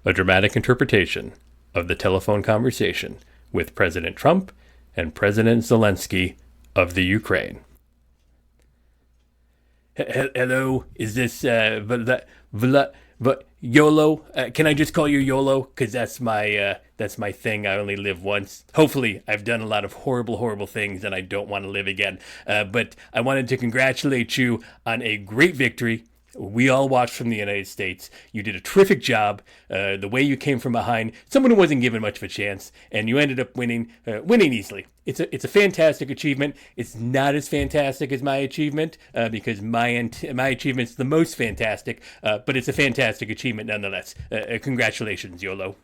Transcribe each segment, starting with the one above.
A dramatic interpretation of the telephone conversation with President Trump and President Zelensky of the Ukraine. Hello, is this YOLO? Can I just call you YOLO? Because that's my thing. I only live once. Hopefully, I've done a lot of horrible things and I don't want to live again. But I wanted to congratulate you on a great victory. We all watched from the United States. You did a terrific job. The way you came from behind, someone who wasn't given much of a chance, and you ended up winning easily. It's a fantastic achievement. It's not as fantastic as my achievement because my achievement's the most fantastic, but it's a fantastic achievement nonetheless. Congratulations, YOLO.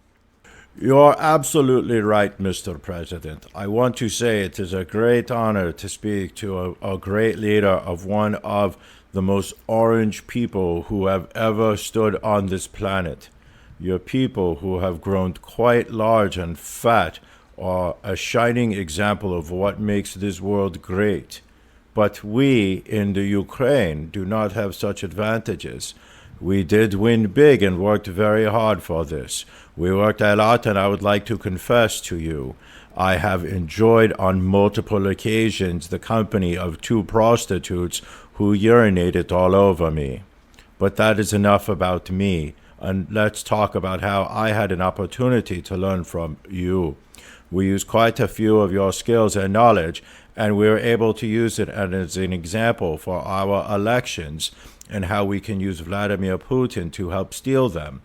You're absolutely right, Mr. President. I want to say it is a great honor to speak to a great leader of one of the most orange people who have ever stood on this planet. Your people who have grown quite large and fat are a shining example of what makes this world great. But we in the Ukraine do not have such advantages. We did win big and worked very hard for this. We worked a lot, and I would like to confess to you, I have enjoyed on multiple occasions the company of two prostitutes who urinated all over me. But that is enough about me, and let's talk about how I had an opportunity to learn from you. We used quite a few of your skills and knowledge, and we were able to use it as an example for our elections and how we can use Vladimir Putin to help steal them.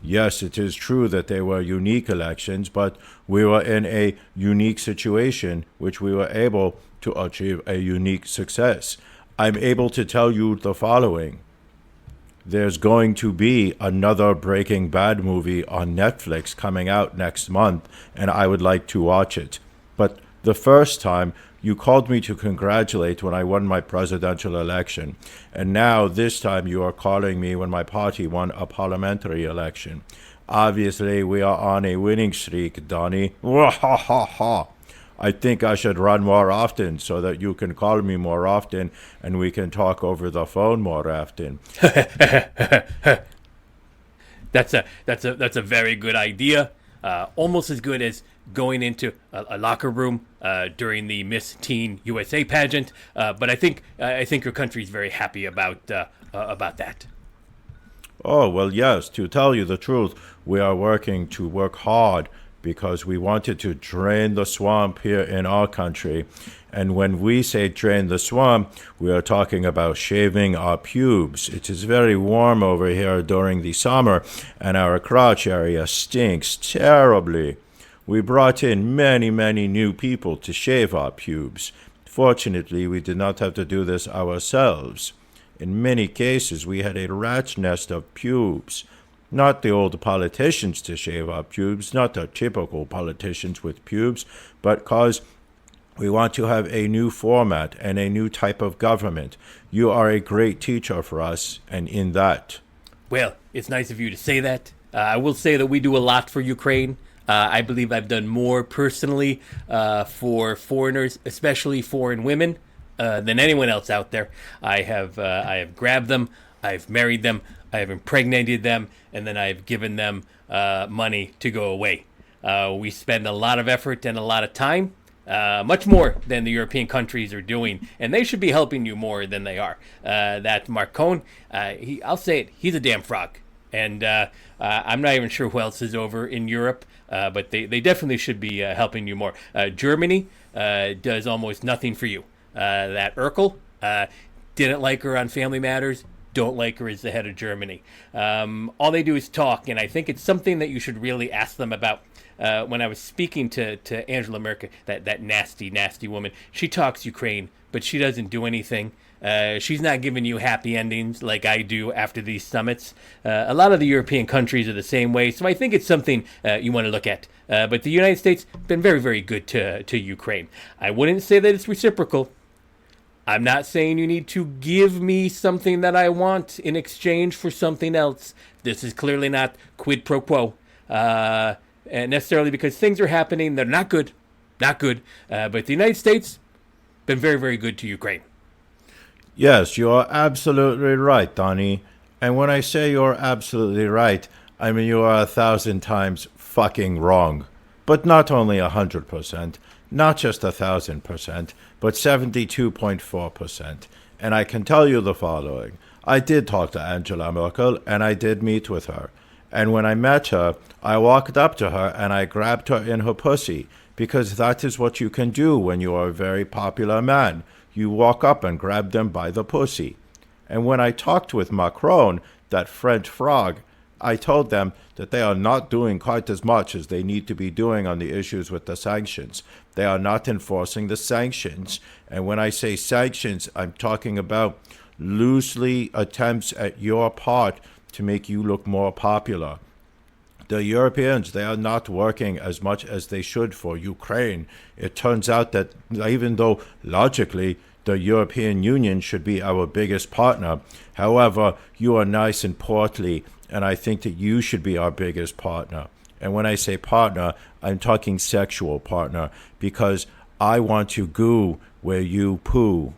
Yes, it is true that they were unique elections, but we were in a unique situation which we were able to achieve a unique success. I'm able to tell you the following. There's going to be another Breaking Bad movie on Netflix coming out next month, and I would like to watch it. But the first time, you called me to congratulate when I won my presidential election. And now, this time, you are calling me when my party won a parliamentary election. Obviously, we are on a winning streak, Donnie. I think I should run more often so that you can call me more often and we can talk over the phone more often. That's a very good idea. Almost as good as going into a locker room during the Miss Teen USA pageant. But I think your country is very happy about that. Oh, well, yes. To tell you the truth, we are working to work hard because we wanted to drain the swamp here in our country. And when we say drain the swamp, we are talking about shaving our pubes. It is very warm over here during the summer, and our crotch area stinks terribly. We brought in many new people to shave our pubes. Fortunately, we did not have to do this ourselves. In many cases, we had a rat's nest of pubes. Not the old politicians to shave our pubes, not the typical politicians with pubes, but because we want to have a new format and a new type of government. You are a great teacher for us, and in that. Well, it's nice of you to say that. I will say that we do a lot for Ukraine. I believe I've done more personally for foreigners, especially foreign women, than anyone else out there. I have grabbed them, I've married them, I have impregnated them, and then I've given them money to go away. We spend a lot of effort and a lot of time, much more than the European countries are doing, and they should be helping you more than they are. That Marcon, I'll say it, he's a damn frog. And I'm not even sure who else is over in Europe, but they definitely should be helping you more. Germany does almost nothing for you. That Urkel, didn't like her on Family Matters, don't like her as the head of Germany. All they do is talk, and I think it's something that you should really ask them about. When I was speaking to Angela Merkel, that nasty woman, she talks Ukraine, but she doesn't do anything. She's not giving you happy endings like I do after these summits. A lot of the European countries are the same way, so I think it's something you want to look at. But the United States been very good to Ukraine. I wouldn't say that it's reciprocal. I'm not saying you need to give me something that I want in exchange for something else. This is clearly not quid pro quo. And necessarily because things are happening, they're not good. But the United States been very good to Ukraine. Yes, you're absolutely right, Donnie. And when I say you're absolutely right, I mean, you are 1,000 times fucking wrong. But not only 100%, not just 1,000%, but 72.4%. And I can tell you the following. I did talk to Angela Merkel, and I did meet with her. And when I met her, I walked up to her and I grabbed her in her pussy, because that is what you can do when you are a very popular man. You walk up and grab them by the pussy. And when I talked with Macron, that French frog, I told them that they are not doing quite as much as they need to be doing on the issues with the sanctions. They are not enforcing the sanctions. And when I say sanctions, I'm talking about loosely attempts at your part to make you look more popular. The Europeans, they are not working as much as they should for Ukraine. It turns out that even though logically the European Union should be our biggest partner, however, you are nice and portly, and I think that you should be our biggest partner. And when I say partner, I'm talking sexual partner, because I want to goo where you poo.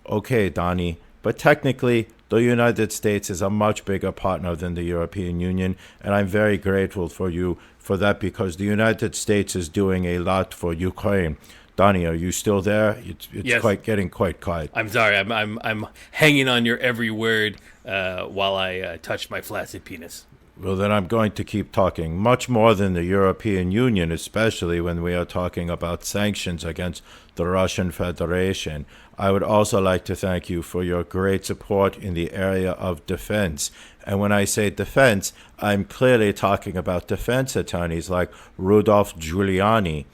Okay, Donnie, but technically, the United States is a much bigger partner than the European Union, and I'm very grateful for you for that, because the United States is doing a lot for Ukraine. Donnie, are you still there? It's Yes. getting quite quiet. I'm sorry. I'm hanging on your every word while I touch my flaccid penis. Well, then I'm going to keep talking, much more than the European Union, especially when we are talking about sanctions against the Russian Federation. I would also like to thank you for your great support in the area of defense. And when I say defense, I'm clearly talking about defense attorneys like Rudolph Giuliani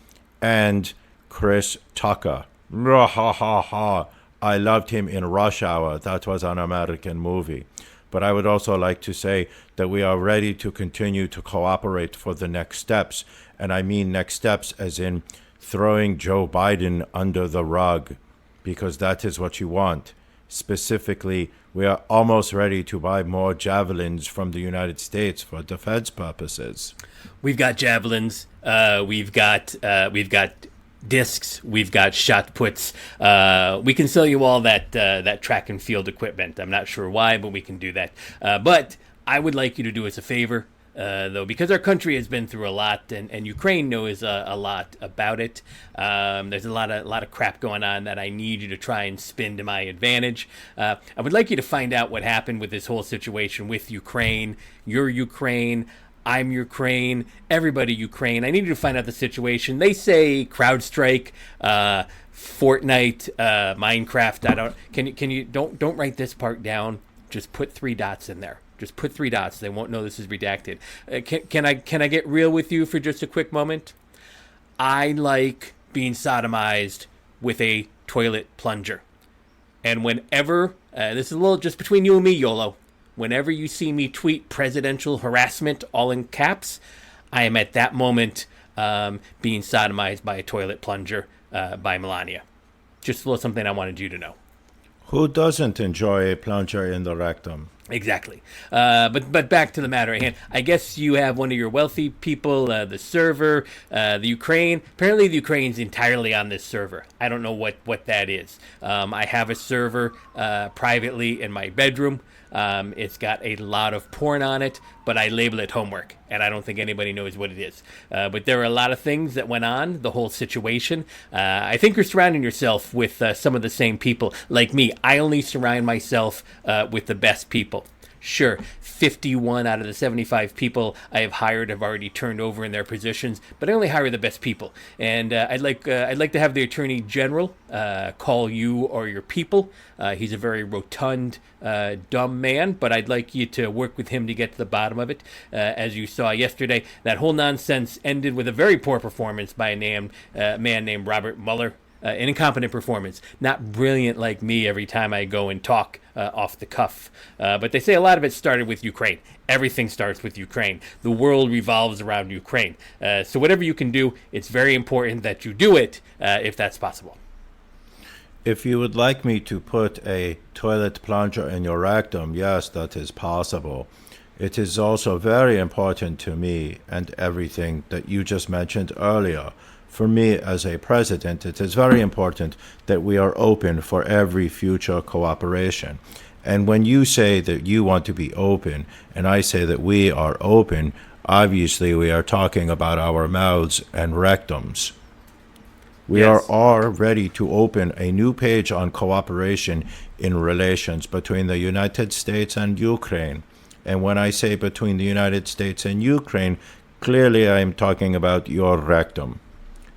and Chris Tucker. I loved him in Rush Hour. That was an American movie. But I would also like to say that we are ready to continue to cooperate for the next steps. And I mean next steps as in throwing Joe Biden under the rug, because that is what you want. Specifically, we are almost ready to buy more javelins from the United States for defense purposes. We've got javelins. We've got discs. We've got shot puts. We can sell you all that track and field equipment. I'm not sure why, but we can do that. But I would like you to do us a favor, though, because our country has been through a lot, and Ukraine knows a lot about it. There's a lot of crap going on that I need you to try and spin to my advantage. I would like you to find out what happened with this whole situation with Ukraine. You're Ukraine. I'm Ukraine, everybody Ukraine. I need you to find out the situation. They say CrowdStrike, Fortnite, Minecraft. Can you don't write this part down. Just put 3 dots in there. Just put 3 dots. They won't know this is redacted. Can I get real with you for just a quick moment? I like being sodomized with a toilet plunger. And whenever, this is a little just between you and me, YOLO. Whenever you see me tweet presidential harassment, all in caps, I am at that moment being sodomized by a toilet plunger by Melania. Just a little something I wanted you to know. Who doesn't enjoy a plunger in the rectum? Exactly. But back to the matter at hand. I guess you have one of your wealthy people, the server, the Ukraine. Apparently the Ukraine's entirely on this server. I don't know what that is. I have a server privately in my bedroom. It's got a lot of porn on it, but I label it homework, and I don't think anybody knows what it is. But there are a lot of things that went on, the whole situation. I think you're surrounding yourself with some of the same people. Like me, I only surround myself with the best people. Sure, 51 out of the 75 people I have hired have already turned over in their positions, but I only hire the best people. And I'd like to have the Attorney General call you or your people. He's a very rotund, dumb man, but I'd like you to work with him to get to the bottom of it. As you saw yesterday, that whole nonsense ended with a very poor performance by a man named Robert Mueller. An incompetent performance, not brilliant like me every time I go and talk off the cuff. But they say a lot of it started with Ukraine. Everything starts with Ukraine. The world revolves around Ukraine. So whatever you can do, it's very important that you do it if that's possible. If you would like me to put a toilet plunger in your rectum, yes, that is possible. It is also very important to me and everything that you just mentioned earlier. For me as a president, it is very important that we are open for every future cooperation. And when you say that you want to be open, and I say that we are open, obviously we are talking about our mouths and rectums. We are Yes. all ready to open a new page on cooperation in relations between the United States and Ukraine. And when I say between the United States and Ukraine, clearly I am talking about your rectum.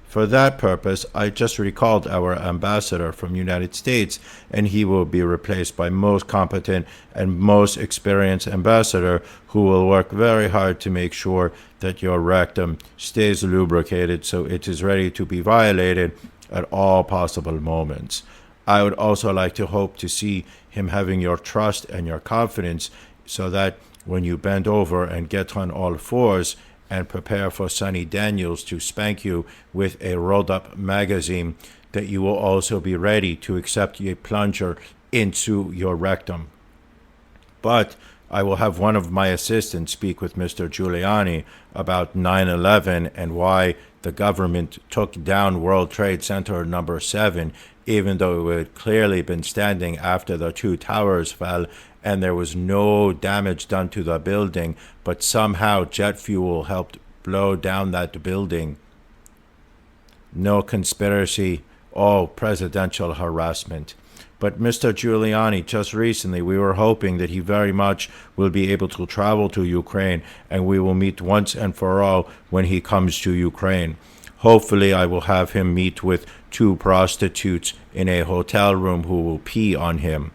For that purpose, I just recalled our ambassador from United States, and he will be replaced by most competent and most experienced ambassador who will work very hard to make sure that your rectum stays lubricated so it is ready to be violated at all possible moments. I would also like to hope to see him having your trust and your confidence so that when you bend over and get on all fours, and prepare for Sonny Daniels to spank you with a rolled up magazine, that you will also be ready to accept a plunger into your rectum. But I will have one of my assistants speak with Mr. Giuliani about 9/11 and why the government took down World Trade Center number 7, even though it had clearly been standing after the two towers fell and there was no damage done to the building, but somehow jet fuel helped blow down that building. No conspiracy, all presidential harassment. But Mr. Giuliani, just recently, we were hoping that he very much will be able to travel to Ukraine, and we will meet once and for all when he comes to Ukraine. Hopefully, I will have him meet with 2 prostitutes in a hotel room who will pee on him.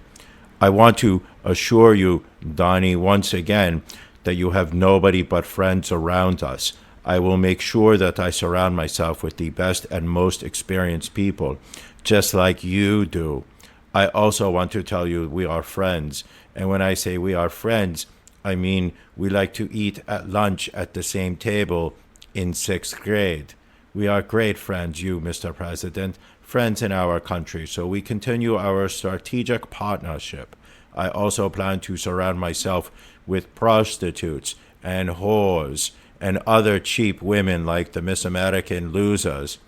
I want to assure you, Donnie, once again, that you have nobody but friends around us. I will make sure that I surround myself with the best and most experienced people, just like you do. I also want to tell you we are friends. And when I say we are friends, I mean we like to eat at lunch at the same table in 6th grade. We are great friends, you, Mr. President, friends in our country, so we continue our strategic partnership. I also plan to surround myself with prostitutes and whores and other cheap women like the Miss American losers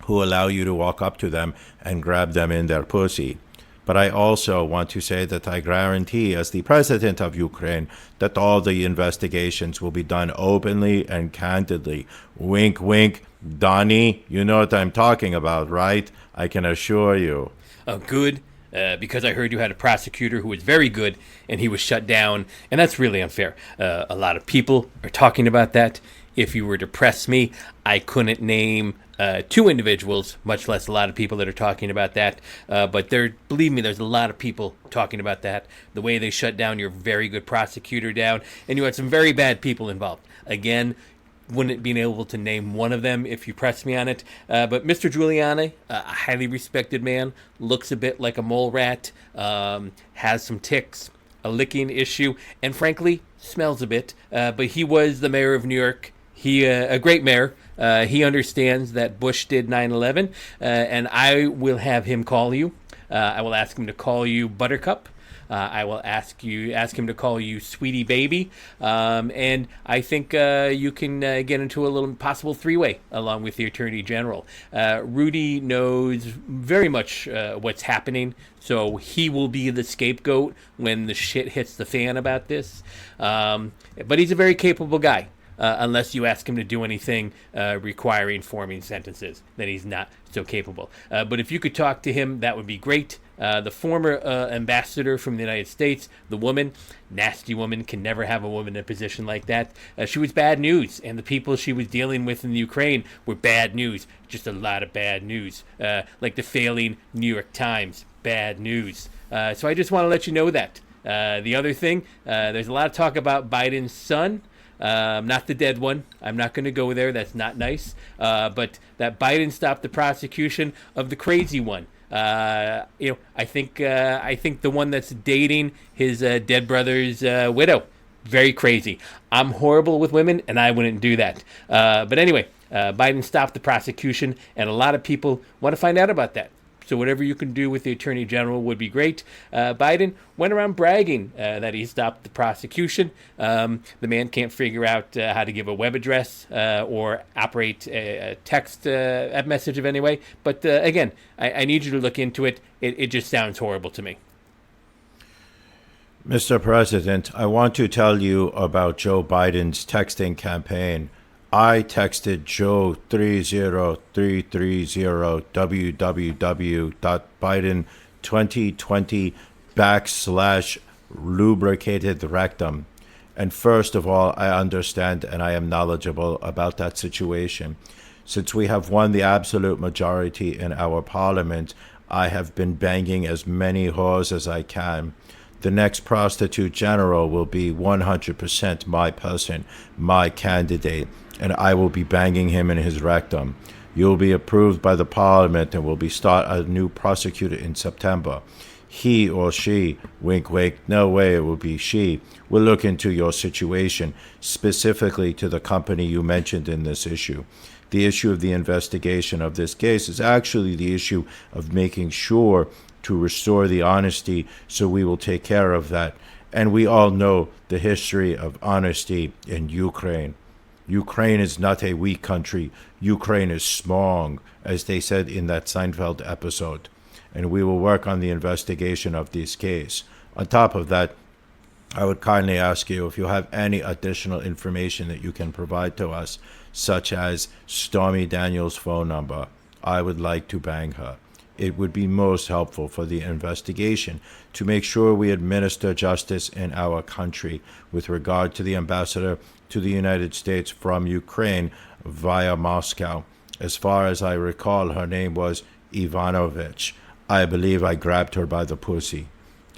who allow you to walk up to them and grab them in their pussy. But I also want to say that I guarantee, as the president of Ukraine, that all the investigations will be done openly and candidly. Wink, wink. Donnie, you know what I'm talking about, right? I can assure you. Good, because I heard you had a prosecutor who was very good and he was shut down, and that's really unfair. A lot of people are talking about that. If you were to press me, I couldn't name 2 individuals, much less a lot of people that are talking about that. But believe me, there's a lot of people talking about that. The way they shut down your very good prosecutor down, and you had some very bad people involved. Again, wouldn't be able to name one of them if you press me on it. But Mr. Giuliani, a highly respected man, looks a bit like a mole rat, has some tics, a licking issue, and frankly, smells a bit. But he was the mayor of New York. He a great mayor. He understands that Bush did 9/11, and I will have him call you. I will ask him to call you Buttercup. I will ask him to call you Sweetie Baby, and I think you can get into a little possible 3-way along with the Attorney General. Rudy knows very much what's happening, so he will be the scapegoat when the shit hits the fan about this. But he's a very capable guy. Unless you ask him to do anything requiring forming sentences, then he's not so capable. But if you could talk to him, that would be great. The former ambassador from the United States, the woman, nasty woman, can never have a woman in a position like that. She was bad news, and the people she was dealing with in the Ukraine were bad news. Just a lot of bad news. Like the failing New York Times, bad news. So I just want to let you know that. The other thing, there's a lot of talk about Biden's son. Not the dead one. I'm not going to go there. That's not nice. But that Biden stopped the prosecution of the crazy one. I think the one that's dating his dead brother's widow. Very crazy. I'm horrible with women, and I wouldn't do that. But anyway, Biden stopped the prosecution, and a lot of people want to find out about that. So whatever you can do with the Attorney General would be great. Biden went around bragging that he stopped the prosecution. The man can't figure out how to give a web address or operate a text message of any way. But again, I need you to look into it. It just sounds horrible to me. Mr. President, I want to tell you about Joe Biden's texting campaign. I texted Joe 30330 www.biden2020 backslash lubricated rectum. And first of all, I understand and I am knowledgeable about that situation. Since we have won the absolute majority in our parliament, I have been banging as many whores as I can. The next prostitute general will be 100% my person, my candidate, and I will be banging him in his rectum. You will be approved by the parliament and will be start a new prosecutor in September. He or she, wink wink, no way it will be she, will look into your situation, specifically to the company you mentioned in this issue. The issue of the investigation of this case is actually the issue of making sure to restore the honesty, so we will take care of that. And we all know the history of honesty in Ukraine. Ukraine is not a weak country. Ukraine is strong, as they said in that Seinfeld episode. And we will work on the investigation of this case. On top of that, I would kindly ask you if you have any additional information that you can provide to us, such as Stormy Daniels' phone number. I would like to bang her. It would be most helpful for the investigation to make sure we administer justice in our country with regard to the ambassador to the United States from Ukraine via Moscow. As far as I recall, her name was Ivanovich. I believe I grabbed her by the pussy.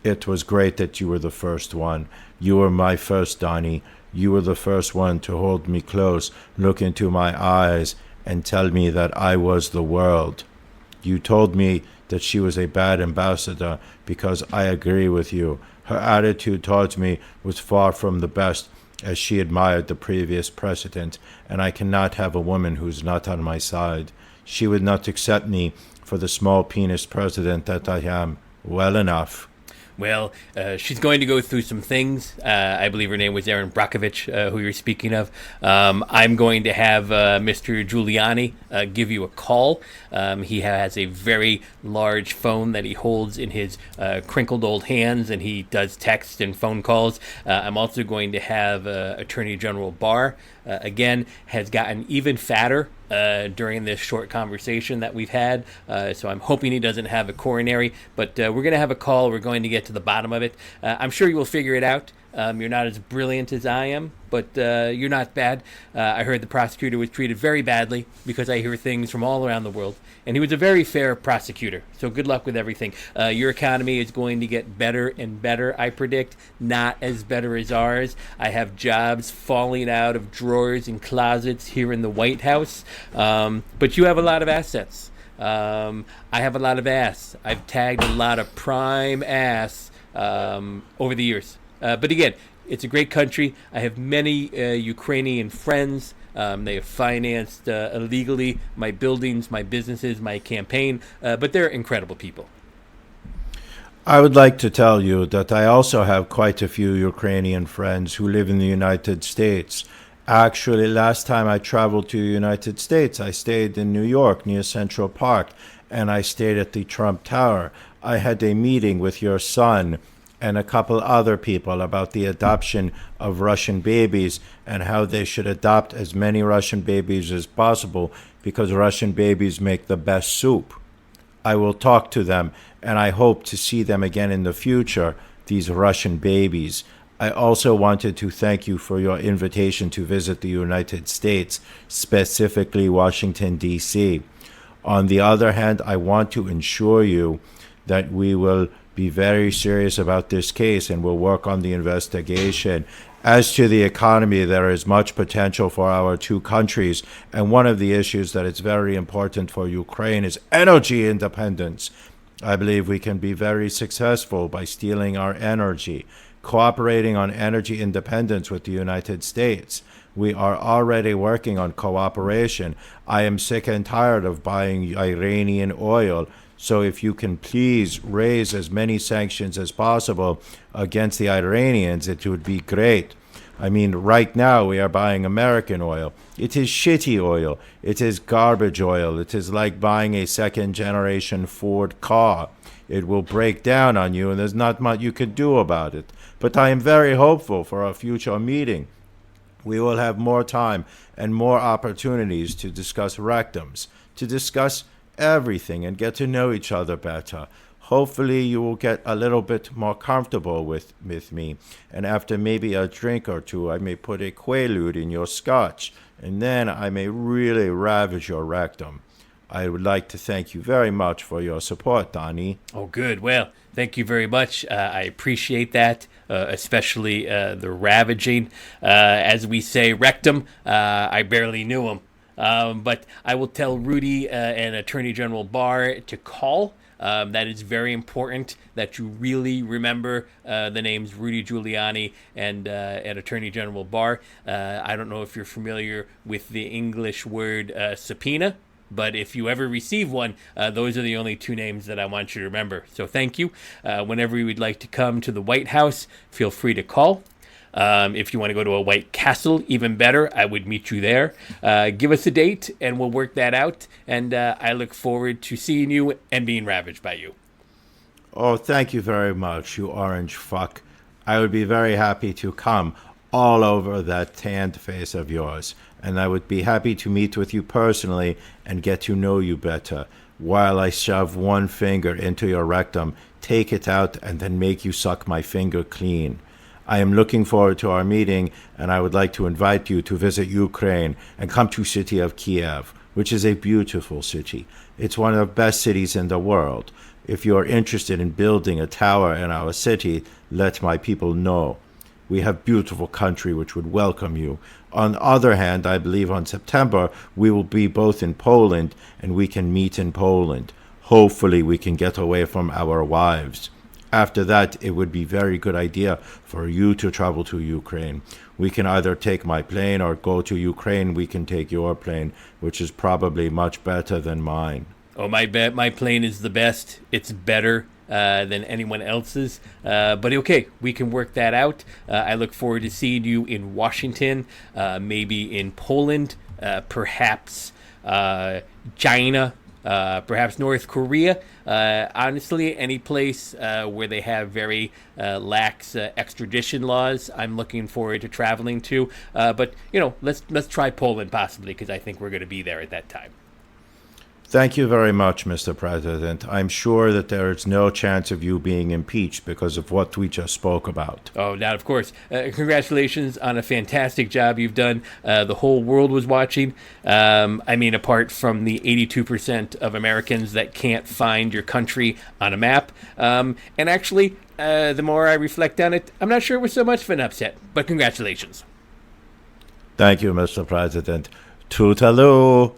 It was great that you were the first one. You were my first, Donnie. You were the first one to hold me close, look into my eyes, and tell me that I was the world. You told me that she was a bad ambassador because I agree with you. Her attitude towards me was far from the best, as she admired the previous president, and I cannot have a woman who's not on my side. She would not accept me for the small penis president that I am. Well enough. Well, she's going to go through some things. I believe her name was Erin Brockovich, who you're speaking of. I'm going to have Mr. Giuliani give you a call. He has a very large phone that he holds in his crinkled old hands, and he does text and phone calls. I'm also going to have Attorney General Barr, again, has gotten even fatter during this short conversation that we've had. So I'm hoping he doesn't have a coronary, but we're going to have a call. We're going to get to the bottom of it. I'm sure you will figure it out. You're not as brilliant as I am, but you're not bad. I heard the prosecutor was treated very badly because I hear things from all around the world. And he was a very fair prosecutor. So good luck with everything. Your economy is going to get better and better, I predict. Not as better as ours. I have jobs falling out of drawers and closets here in the White House. But you have a lot of assets. I have a lot of ass. I've tagged a lot of prime ass over the years. But again, it's a great country. I have many Ukrainian friends. They have financed illegally my buildings, my businesses, my campaign. But they're incredible people. I would like to tell you that I also have quite a few Ukrainian friends who live in the United States. Actually, last time I traveled to the United States, I stayed in New York near Central Park, and I stayed at the Trump Tower. I had a meeting with your son and a couple other people about the adoption of Russian babies and how they should adopt as many Russian babies as possible because Russian babies make the best soup. I will talk to them, and I hope to see them again in the future, these Russian babies. I also wanted to thank you for your invitation to visit the United States, specifically Washington, D.C. On the other hand, I want to assure you that we will be very serious about this case and will work on the investigation. As to the economy, there is much potential for our two countries, and one of the issues that is very important for Ukraine is energy independence. I believe we can be very successful by stealing our energy, cooperating on energy independence with the United States. We are already working on cooperation. I am sick and tired of buying Iranian oil. So if you can please raise as many sanctions as possible against the Iranians, it would be great. I mean, right now we are buying American oil. It is shitty oil. It is garbage oil. It is like buying a second generation Ford car. It will break down on you, and there's not much you can do about it. But I am very hopeful for our future meeting. We will have more time and more opportunities to discuss rectums, to discuss everything and get to know each other better. Hopefully you will get a little bit more comfortable with me, and after maybe a drink or two, I may put a quaalude in your scotch, and then I may really ravage your rectum. I would like to thank you very much for your support, Donnie. Oh, good. Well, thank you very much. I appreciate that, especially the ravaging. As we say, rectum, I barely knew him. But I will tell Rudy and Attorney General Barr to call. That is very important that you really remember the names Rudy Giuliani and Attorney General Barr. I don't know if you're familiar with the English word subpoena, but if you ever receive one, those are the only two names that I want you to remember. So thank you. Whenever you would like to come to the White House, feel free to call. If you want to go to a White Castle, even better, I would meet you there. Give us a date and we'll work that out. And I look forward to seeing you and being ravaged by you. Oh, thank you very much, you orange fuck. I would be very happy to come all over that tanned face of yours, and I would be happy to meet with you personally and get to know you better while I shove one finger into your rectum, take it out, and then make you suck my finger clean. I am looking forward to our meeting, and I would like to invite you to visit Ukraine and come to city of Kiev, which is a beautiful city. It's one of the best cities in the world. If you are interested in building a tower in our city, let my people know. We have beautiful country which would welcome you. On the other hand, I believe on September we will be both in Poland and we can meet in Poland. Hopefully we can get away from our wives. After that, it would be very good idea for you to travel to Ukraine. We can either take my plane or go to Ukraine. We can take your plane, which is probably much better than mine. Oh, my plane is the best. It's better than anyone else's. But okay, we can work that out. I look forward to seeing you in Washington, maybe in Poland, perhaps China, perhaps North Korea. Honestly, any place where they have very lax extradition laws, I'm looking forward to traveling to. But let's try Poland possibly, because I think we're going to be there at that time. Thank you very much, Mr. President. I'm sure that there is no chance of you being impeached because of what we just spoke about. Oh, now, of course. Congratulations on a fantastic job you've done. The whole world was watching. I mean, apart from the 82% of Americans that can't find your country on a map. And actually, the more I reflect on it, I'm not sure it was so much of an upset. But congratulations. Thank you, Mr. President. Toodaloo.